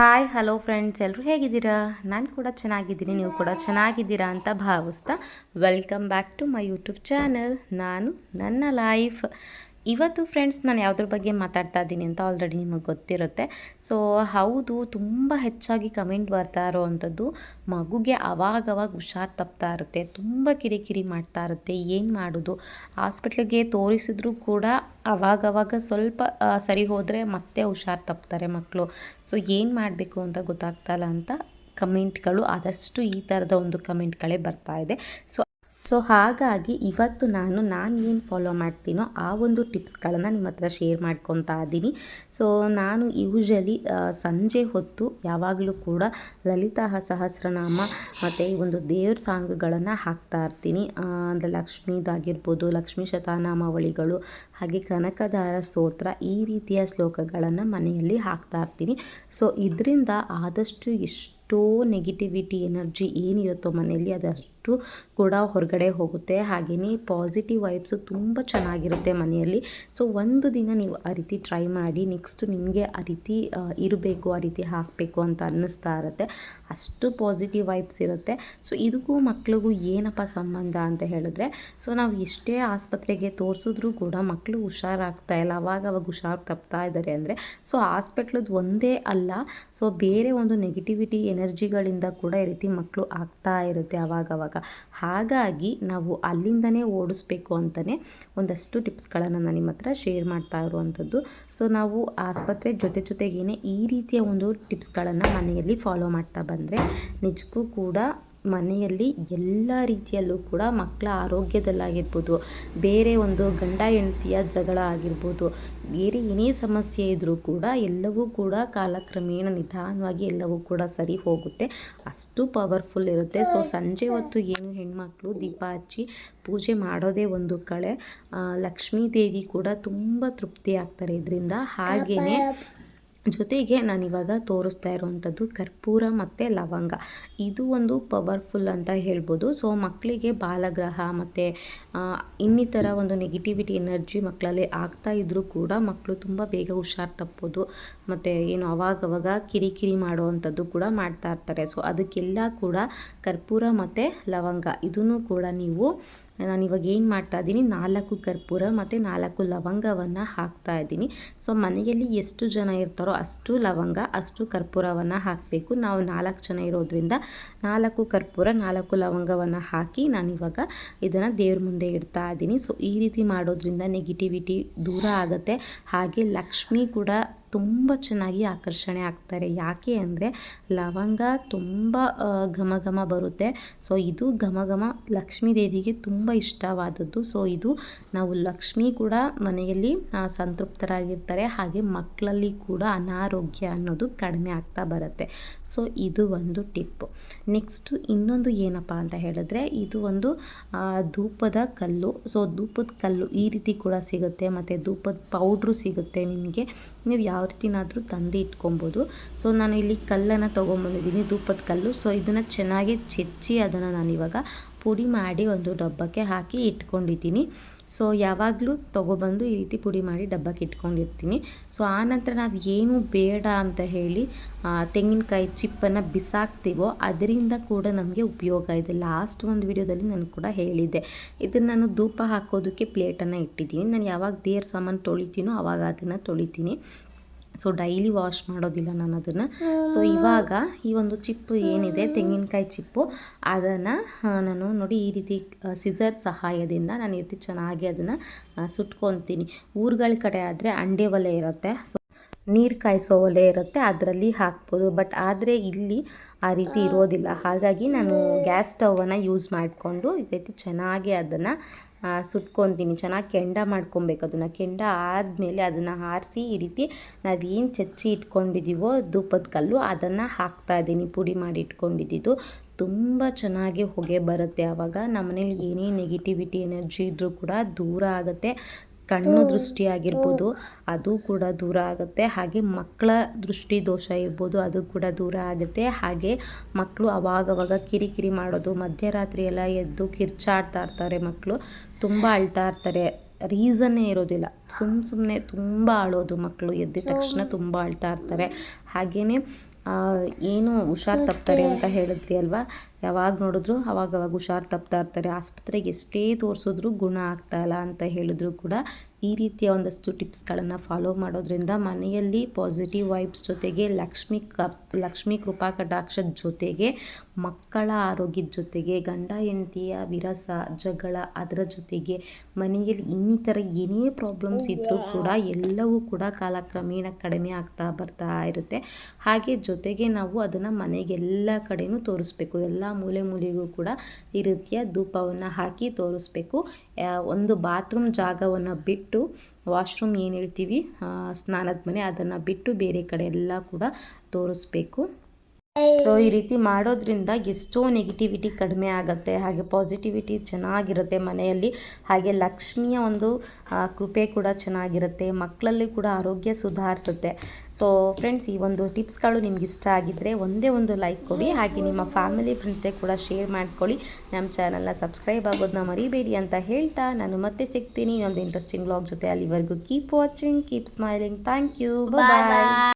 Hi hello friends, ಎಲ್ಲರೂ ಹೇಗಿದ್ದೀರಾ? ನಾನು ಕೂಡ ಚೆನ್ನಾಗಿದ್ದೀನಿ, ನೀವು ಕೂಡ ಚೆನ್ನಾಗಿದ್ದೀರಾ ಅಂತ ಭಾವಿಸ್ತಾ welcome back to my YouTube channel. ನಾನು ನನ್ನ ಲೈಫ್. ಇವತ್ತು ಫ್ರೆಂಡ್ಸ್ ನಾನು ಯಾವುದ್ರ ಬಗ್ಗೆ ಮಾತಾಡ್ತಾ ಇದ್ದೀನಿ ಅಂತ ಆಲ್ರೆಡಿ ನಿಮಗೆ ಗೊತ್ತಿರುತ್ತೆ. ಸೊ ಹೌದು, ತುಂಬ ಹೆಚ್ಚಾಗಿ ಕಮೆಂಟ್ ಬರ್ತಾ ಇರೋವಂಥದ್ದು, ಮಗುಗೆ ಅವಾಗವಾಗ ಹುಷಾರು ತಪ್ತಾ ಇರುತ್ತೆ, ತುಂಬ ಕಿರಿಕಿರಿ ಮಾಡ್ತಾ ಇರುತ್ತೆ, ಏನು ಮಾಡೋದು? ಹಾಸ್ಪಿಟ್ಲಿಗೆ ತೋರಿಸಿದ್ರೂ ಕೂಡ ಅವಾಗವಾಗ ಸ್ವಲ್ಪ ಸರಿ ಹೋದರೆ ಮತ್ತೆ ಹುಷಾರು ತಪ್ತಾರೆ ಮಕ್ಕಳು. ಸೊ ಏನು ಮಾಡಬೇಕು ಅಂತ ಗೊತ್ತಾಗ್ತಾಯಿಲ್ಲ ಅಂತ ಕಮೆಂಟ್ಗಳು ಆದಷ್ಟು ಈ ಥರದ ಒಂದು ಕಮೆಂಟ್ಗಳೇ ಬರ್ತಾ ಇದೆ. ಸೊ ಹಾಗಾಗಿ ಇವತ್ತು ನಾನು ಏನು ಫಾಲೋ ಮಾಡ್ತೀನೋ ಆ ಒಂದು ಟಿಪ್ಸ್ಗಳನ್ನು ನಿಮ್ಮ ಹತ್ರ ಶೇರ್ ಮಾಡ್ಕೊತಾ ಇದ್ದೀನಿ. ಸೊ ನಾನು ಯೂಶಲಿ ಸಂಜೆ ಹೊತ್ತು ಯಾವಾಗಲೂ ಕೂಡ ಲಲಿತಾ ಸಹಸ್ರನಾಮ ಮತ್ತು ಈ ಒಂದು ದೇವ್ರ ಸಾಂಗ್ಗಳನ್ನು ಹಾಕ್ತಾ ಇರ್ತೀನಿ. ಅಂದರೆ ಲಕ್ಷ್ಮೀದಾಗಿರ್ಬೋದು, ಲಕ್ಷ್ಮೀ ಶತನಾಮಾವಳಿಗಳು, ಹಾಗೆ ಕನಕದಾರ ಸ್ತೋತ್ರ, ಈ ರೀತಿಯ ಶ್ಲೋಕಗಳನ್ನು ಮನೆಯಲ್ಲಿ ಹಾಕ್ತಾ ಇರ್ತೀನಿ. ಸೊ ಇದರಿಂದ ಆದಷ್ಟು ಎಷ್ಟೋ ನೆಗೆಟಿವಿಟಿ ಎನರ್ಜಿ ಏನಿರುತ್ತೋ ಮನೆಯಲ್ಲಿ ಅದಷ್ಟು ಕೂಡ ಹೊರಗಡೆ ಹೋಗುತ್ತೆ. ಹಾಗೆಯೇ ಪಾಸಿಟಿವ್ ವೈಬ್ಸು ತುಂಬ ಚೆನ್ನಾಗಿರುತ್ತೆ ಮನೆಯಲ್ಲಿ. ಸೊ ಒಂದು ದಿನ ನೀವು ಆ ರೀತಿ ಟ್ರೈ ಮಾಡಿ, ನೆಕ್ಸ್ಟ್ ನಿಮಗೆ ಆ ರೀತಿ ಇರಬೇಕು, ಆ ರೀತಿ ಹಾಕಬೇಕು ಅಂತ ಅನ್ನಿಸ್ತಾ ಇರುತ್ತೆ. ಅಷ್ಟು ಪಾಸಿಟಿವ್ ವೈಬ್ಸ್ ಇರುತ್ತೆ. ಸೊ ಇದಕ್ಕೂ ಮಕ್ಳಿಗೂ ಏನಪ್ಪ ಸಂಬಂಧ ಅಂತ ಹೇಳಿದ್ರೆ, ಸೊ ನಾವು ಎಷ್ಟೇ ಆಸ್ಪತ್ರೆಗೆ ತೋರಿಸಿದ್ರೂ ಕೂಡ ಮಕ್ಕಳು ಹುಷಾರಾಗ್ತಾ ಇಲ್ಲ, ಅವಾಗವಾಗ ಹುಷಾರು ತಪ್ತಾ ಇದ್ದಾರೆ ಅಂದರೆ ಸೊ ಹಾಸ್ಪಿಟ್ಲದ್ದು ಒಂದೇ ಅಲ್ಲ, ಸೊ ಬೇರೆ ಒಂದು ನೆಗೆಟಿವಿಟಿ ಎನರ್ಜಿಗಳಿಂದ ಕೂಡ ಈ ರೀತಿ ಮಕ್ಕಳು ಆಗ್ತಾ ಇರುತ್ತೆ ಆವಾಗವಾಗ. ಹಾಗಾಗಿ ನಾವು ಅಲ್ಲಿಂದನೇ ಓಡಿಸ್ಬೇಕು ಅಂತಲೇ ಒಂದಷ್ಟು ಟಿಪ್ಸ್ಗಳನ್ನು ನಾನು ನಿಮ್ಮ ಹತ್ರ ಶೇರ್ ಮಾಡ್ತಾ ಇರುವಂಥದ್ದು. ಸೊ ನಾವು ಆಸ್ಪತ್ರೆ ಜೊತೆಗೇನೆ ಈ ರೀತಿಯ ಒಂದು ಟಿಪ್ಸ್ಗಳನ್ನು ಮನೆಯಲ್ಲಿ ಫಾಲೋ ಮಾಡ್ತಾ ಬಂದರೆ ನಿಜಕ್ಕೂ ಕೂಡ ಮನೆಯಲ್ಲಿ ಎಲ್ಲ ರೀತಿಯಲ್ಲೂ ಕೂಡ ಮಕ್ಕಳ ಆರೋಗ್ಯದಲ್ಲಾಗಿರ್ಬೋದು, ಬೇರೆ ಒಂದು ಗಂಡ ಹೆಂಡತಿಯ ಜಗಳ ಆಗಿರ್ಬೋದು, ಬೇರೆ ಏನೇ ಸಮಸ್ಯೆ ಇದ್ದರೂ ಕೂಡ ಎಲ್ಲವೂ ಕೂಡ ಕಾಲಕ್ರಮೇಣ ನಿಧಾನವಾಗಿ ಎಲ್ಲವೂ ಕೂಡ ಸರಿ ಹೋಗುತ್ತೆ. ಅಷ್ಟು ಪವರ್ಫುಲ್ ಇರುತ್ತೆ. ಸೊ ಸಂಜೆ ಹೊತ್ತು ಏನು ಹೆಣ್ಮಕ್ಳು ದೀಪ ಹಚ್ಚಿ ಪೂಜೆ ಮಾಡೋದೇ ಒಂದು ಕಳೆ. ಲಕ್ಷ್ಮೀ ದೇವಿ ಕೂಡ ತುಂಬ ತೃಪ್ತಿ ಆಗ್ತಾರೆ ಇದರಿಂದ. ಹಾಗೆಯೇ ಜೊತೆಗೆ ನಾನಿವಾಗ ತೋರಿಸ್ತಾ ಇರುವಂಥದ್ದು ಕರ್ಪೂರ ಮತ್ತು ಲವಂಗ, ಇದು ಒಂದು ಪವರ್ಫುಲ್ ಅಂತ ಹೇಳ್ಬೋದು. ಸೊ ಮಕ್ಕಳಿಗೆ ಬಾಲಗ್ರಹ ಮತ್ತು ಇನ್ನಿತರ ಒಂದು ನೆಗೆಟಿವಿಟಿ ಎನರ್ಜಿ ಮಕ್ಕಳಲ್ಲಿ ಆಗ್ತಾ ಇದ್ದರೂ ಕೂಡ ಮಕ್ಕಳು ತುಂಬ ಬೇಗ ಹುಷಾರು ತಪ್ಪೋದು ಮತ್ತು ಏನು ಅವಾಗವಾಗ ಕಿರಿಕಿರಿ ಮಾಡುವಂಥದ್ದು ಕೂಡ ಮಾಡ್ತಾ ಇರ್ತಾರೆ. ಸೊ ಅದಕ್ಕೆಲ್ಲ ಕೂಡ ಕರ್ಪೂರ ಮತ್ತು ಲವಂಗ ಇದನ್ನು ಕೂಡ ನಾನಿವಾಗ ಏನು ಮಾಡ್ತಾ ಇದ್ದೀನಿ, 4 ಕರ್ಪೂರ ಮತ್ತು 4 ಲವಂಗವನ್ನು ಹಾಕ್ತಾ ಇದ್ದೀನಿ. ಸೊ ಮನೆಯಲ್ಲಿ ಎಷ್ಟು ಜನ ಇರ್ತಾರೋ ಅಷ್ಟು ಲವಂಗ, ಅಷ್ಟು ಕರ್ಪೂರವನ್ನು ಹಾಕಬೇಕು. ನಾವು 4 ಜನ ಇರೋದ್ರಿಂದ 4 ಕರ್ಪೂರ 4 ಲವಂಗವನ್ನು ಹಾಕಿ ನಾನಿವಾಗ ಇದನ್ನು ದೇವ್ರ ಮುಂದೆ ಇಡ್ತಾ ಇದ್ದೀನಿ. ಸೊ ಈ ರೀತಿ ಮಾಡೋದ್ರಿಂದ ನೆಗೆಟಿವಿಟಿ ದೂರ ಆಗುತ್ತೆ. ಹಾಗೆ ಲಕ್ಷ್ಮಿ ಕೂಡ ತುಂಬ ಚೆನ್ನಾಗಿ ಆಕರ್ಷಣೆ ಆಗ್ತಾರೆ. ಯಾಕೆ ಅಂದರೆ ಲವಂಗ ತುಂಬ ಘಮ ಬರುತ್ತೆ. ಸೊ ಇದು ಘಮ ಲಕ್ಷ್ಮೀ ದೇವಿಗೆ ತುಂಬ ಇಷ್ಟವಾದದ್ದು. ಸೊ ಇದು ನಾವು ಲಕ್ಷ್ಮಿ ಕೂಡ ಮನೆಯಲ್ಲಿ ಸಂತೃಪ್ತರಾಗಿರ್ತಾರೆ. ಹಾಗೆ ಮಕ್ಕಳಲ್ಲಿ ಕೂಡ ಅನಾರೋಗ್ಯ ಅನ್ನೋದು ಕಡಿಮೆ ಆಗ್ತಾ ಬರುತ್ತೆ. ಸೊ ಇದು ಒಂದು ಟಿಪ್ಪು. ನೆಕ್ಸ್ಟು ಇನ್ನೊಂದು ಏನಪ್ಪ ಅಂತ ಹೇಳಿದ್ರೆ, ಇದು ಒಂದು ಧೂಪದ ಕಲ್ಲು. ಸೊ ಧೂಪದ ಕಲ್ಲು ಈ ರೀತಿ ಕೂಡ ಸಿಗುತ್ತೆ, ಮತ್ತು ಧೂಪದ ಪೌಡ್ರು ಸಿಗುತ್ತೆ. ನಿಮಗೆ ನೀವು ಯಾವ ರೀತಿನಾದರೂ ತಂದು ಇಟ್ಕೊಬೋದು. ಸೊ ನಾನು ಇಲ್ಲಿ ಕಲ್ಲನ್ನು ತೊಗೊಂಬಂದಿದ್ದೀನಿ, ಧೂಪದ ಕಲ್ಲು. ಸೊ ಇದನ್ನು ಚೆನ್ನಾಗಿ ಚೆಚ್ಚಿ ಅದನ್ನು ನಾನಿವಾಗ ಪುಡಿ ಮಾಡಿ ಒಂದು ಡಬ್ಬಕ್ಕೆ ಹಾಕಿ ಇಟ್ಕೊಂಡಿದ್ದೀನಿ. ಸೊ ಯಾವಾಗಲೂ ತೊಗೊಬಂದು ಈ ರೀತಿ ಪುಡಿ ಮಾಡಿ ಡಬ್ಬಕ್ಕೆ ಇಟ್ಕೊಂಡಿರ್ತೀನಿ. ಸೊ ಆನಂತರ ನಾವು ಏನು ಬೇಡ ಅಂತ ಹೇಳಿ ತೆಂಗಿನಕಾಯಿ ಚಿಪ್ಪನ್ನು ಬಿಸಾಕ್ತೀವೋ ಅದರಿಂದ ಕೂಡ ನಮಗೆ ಉಪಯೋಗ ಇದೆ. ಲಾಸ್ಟ್ ಒಂದು ವಿಡಿಯೋದಲ್ಲಿ ನಾನು ಕೂಡ ಹೇಳಿದ್ದೆ. ಇದನ್ನು ನಾನು ಧೂಪ ಹಾಕೋದಕ್ಕೆ ಪ್ಲೇಟನ್ನು ಇಟ್ಟಿದ್ದೀನಿ. ನಾನು ಯಾವಾಗ ದೇವ್ರ ಸಾಮಾನು ತೊಳಿತೀನೋ ಆವಾಗ ಅದನ್ನು ತೊಳಿತೀನಿ. ಸೊ ಡೈಲಿ ವಾಶ್ ಮಾಡೋದಿಲ್ಲ ನಾನು ಅದನ್ನು. ಸೊ ಇವಾಗ ಈ ಒಂದು ಚಿಪ್ಪು ಏನಿದೆ, ತೆಂಗಿನಕಾಯಿ ಚಿಪ್ಪು, ಅದನ್ನು ನಾನು ನೋಡಿ ಈ ರೀತಿ ಸಿಸರ್ ಸಹಾಯದಿಂದ ನಾನು ಈ ರೀತಿ ಚೆನ್ನಾಗಿ ಅದನ್ನು ಸುಟ್ಕೊತೀನಿ. ಊರುಗಳ ಕಡೆ ಆದರೆ ಅಂಡೆ ಒಲೆ ಇರುತ್ತೆ, ಸೊ ನೀರು ಕಾಯಿಸೋ ಒಲೆ ಇರುತ್ತೆ, ಅದರಲ್ಲಿ ಹಾಕ್ಬೋದು. ಬಟ್ ಆದರೆ ಇಲ್ಲಿ ಆ ರೀತಿ ಇರೋದಿಲ್ಲ. ಹಾಗಾಗಿ ನಾನು ಗ್ಯಾಸ್ ಸ್ಟವನ್ನು ಯೂಸ್ ಮಾಡಿಕೊಂಡು ಈ ರೀತಿ ಚೆನ್ನಾಗಿ ಅದನ್ನು ಸುಟ್ಕೊತೀನಿ. ಚೆನ್ನಾಗಿ ಕೆಂಡ ಮಾಡ್ಕೊಬೇಕು. ಅದನ್ನು ಕೆಂಡ ಆದಮೇಲೆ ಅದನ್ನು ಆರಿಸಿ ಈ ರೀತಿ ನಾವೇನು ಚಚ್ಚಿ ಇಟ್ಕೊಂಡಿದ್ದೀವೋ ಧೂಪದ ಕಲ್ಲು ಅದನ್ನು ಹಾಕ್ತಾಯಿದ್ದೀನಿ. ಪುಡಿ ಮಾಡಿ ಇಟ್ಕೊಂಡಿದ್ದು ತುಂಬ ಚೆನ್ನಾಗಿ ಹೊಗೆ ಬರುತ್ತೆ. ಆವಾಗ ನಮ್ಮನೇಲಿ ಏನೇ ನೆಗೆಟಿವಿಟಿ ಎನರ್ಜಿ ಇದ್ದರೂ ಕೂಡ ದೂರ ಆಗುತ್ತೆ. ಕಣ್ಣು ದೃಷ್ಟಿ ಆಗಿರ್ಬೋದು ಅದು ಕೂಡ ದೂರ ಆಗುತ್ತೆ. ಹಾಗೆ ಮಕ್ಕಳ ದೃಷ್ಟಿ ದೋಷ ಇರ್ಬೋದು ಅದು ಕೂಡ ದೂರ ಆಗುತ್ತೆ. ಹಾಗೆ ಮಕ್ಕಳು ಅವಾಗವಾಗ ಕಿರಿಕಿರಿ ಮಾಡೋದು, ಮಧ್ಯರಾತ್ರಿ ಎಲ್ಲ ಎದ್ದು ಕಿರ್ಚಾಡ್ತಾ ಇರ್ತಾರೆ ಮಕ್ಕಳು, ತುಂಬ ಅಳ್ತಾ ಇರ್ತಾರೆ, ರೀಸನ್ನೇ ಇರೋದಿಲ್ಲ, ಸುಮ್ಮನೆ ತುಂಬ ಅಳೋದು ಮಕ್ಕಳು, ಎದ್ದ ತಕ್ಷಣ ತುಂಬ ಅಳ್ತಾ ಇರ್ತಾರೆ. ಹಾಗೆಯೇ ಏನು ಹುಷಾರು ತಪ್ತಾರೆ ಅಂತ ಹೇಳಿದ್ರಿ ಅಲ್ವಾ, ಯಾವಾಗ ನೋಡಿದ್ರು ಅವಾಗ ಹುಷಾರು ತಪ್ತಾ ಇರ್ತಾರೆ, ಆಸ್ಪತ್ರೆಗೆ ಎಷ್ಟೇ ತೋರಿಸಿದ್ರು ಗುಣ ಆಗ್ತಾಯಿಲ್ಲ ಅಂತ ಹೇಳಿದ್ರು ಕೂಡ ಈ ರೀತಿಯ ಒಂದಷ್ಟು ಟಿಪ್ಸ್ಗಳನ್ನು ಫಾಲೋ ಮಾಡೋದ್ರಿಂದ ಮನೆಯಲ್ಲಿ ಪಾಸಿಟಿವ್ ವೈಬ್ಸ್ ಜೊತೆಗೆ ಲಕ್ಷ್ಮೀ ಕೃಪಾ ಕಟಾಕ್ಷದ ಜೊತೆಗೆ ಮಕ್ಕಳ ಆರೋಗ್ಯದ ಜೊತೆಗೆ ಗಂಡ ಹೆಂಡತಿಯ ವಿರಸ ಜಗಳ ಅದರ ಜೊತೆಗೆ ಮನೆಯಲ್ಲಿ ಇನ್ನಿತರ ಏನೇ ಪ್ರಾಬ್ಲಮ್ಸ್ ಇದ್ದರೂ ಕೂಡ ಎಲ್ಲವೂ ಕೂಡ ಕಾಲಕ್ರಮೇಣ ಕಡಿಮೆ ಆಗ್ತಾ ಬರ್ತಾ ಇರುತ್ತೆ. ಹಾಗೆ ಜೊತೆಗೆ ನಾವು ಅದನ್ನು ಮನೆಗೆಲ್ಲ ಕಡೆಯೂ ತೋರಿಸ್ಬೇಕು, ಎಲ್ಲ ಮೂಲೆ ಮೂಲೆಗೂ ಕೂಡ ಈ ರೀತಿಯ ಧೂಪವನ್ನು ಹಾಕಿ ತೋರಿಸ್ಬೇಕು. ಒಂದು ಬಾತ್ರೂಮ್ ಜಾಗವನ್ನು ಬಿಟ್ಟು ವಾಶ್ರೂಮ್ ಏನು ಹೇಳ್ತೀವಿ ಸ್ನಾನದ ಮನೆ ಅದನ್ನು ಬಿಟ್ಟು ಬೇರೆ ಕಡೆ ಎಲ್ಲ ಕೂಡ ತೋರಿಸ್ಬೇಕು. ಸೊ ಈ ರೀತಿ ಮಾಡೋದ್ರಿಂದ ಎಷ್ಟೋ ನೆಗೆಟಿವಿಟಿ ಕಡಿಮೆ ಆಗುತ್ತೆ, ಹಾಗೆ ಪಾಸಿಟಿವಿಟಿ ಚೆನ್ನಾಗಿರುತ್ತೆ ಮನೆಯಲ್ಲಿ, ಹಾಗೆ ಲಕ್ಷ್ಮಿಯ ಒಂದು ಕೃಪೆ ಕೂಡ ಚೆನ್ನಾಗಿರುತ್ತೆ, ಮಕ್ಕಳಲ್ಲಿ ಕೂಡ ಆರೋಗ್ಯ ಸುಧಾರಿಸುತ್ತೆ. ಸೊ ಫ್ರೆಂಡ್ಸ್, ಈ ಒಂದು ಟಿಪ್ಸ್ಗಳು ನಿಮ್ಗೆ ಇಷ್ಟ ಆಗಿದ್ದರೆ ಒಂದೇ ಒಂದು ಲೈಕ್ ಕೊಡಿ, ಹಾಗೆ ನಿಮ್ಮ ಫ್ಯಾಮಿಲಿ ಫ್ರೆಂಡ್ಸ್ಗೆ ಕೂಡ ಶೇರ್ ಮಾಡ್ಕೊಳ್ಳಿ, ನಮ್ಮ ಚಾನಲ್ನ ಸಬ್ಸ್ಕ್ರೈಬ್ ಆಗೋದನ್ನ ಮರಿಬೇಡಿ ಅಂತ ಹೇಳ್ತಾ ನಾನು ಮತ್ತೆ ಸಿಗ್ತೀನಿ ಇನ್ನೊಂದು ಇಂಟ್ರೆಸ್ಟಿಂಗ್ ವ್ಲಾಗ್ ಜೊತೆ. ಅಲ್ಲಿವರೆಗೂ keep watching, keep smiling. Thank you, bye.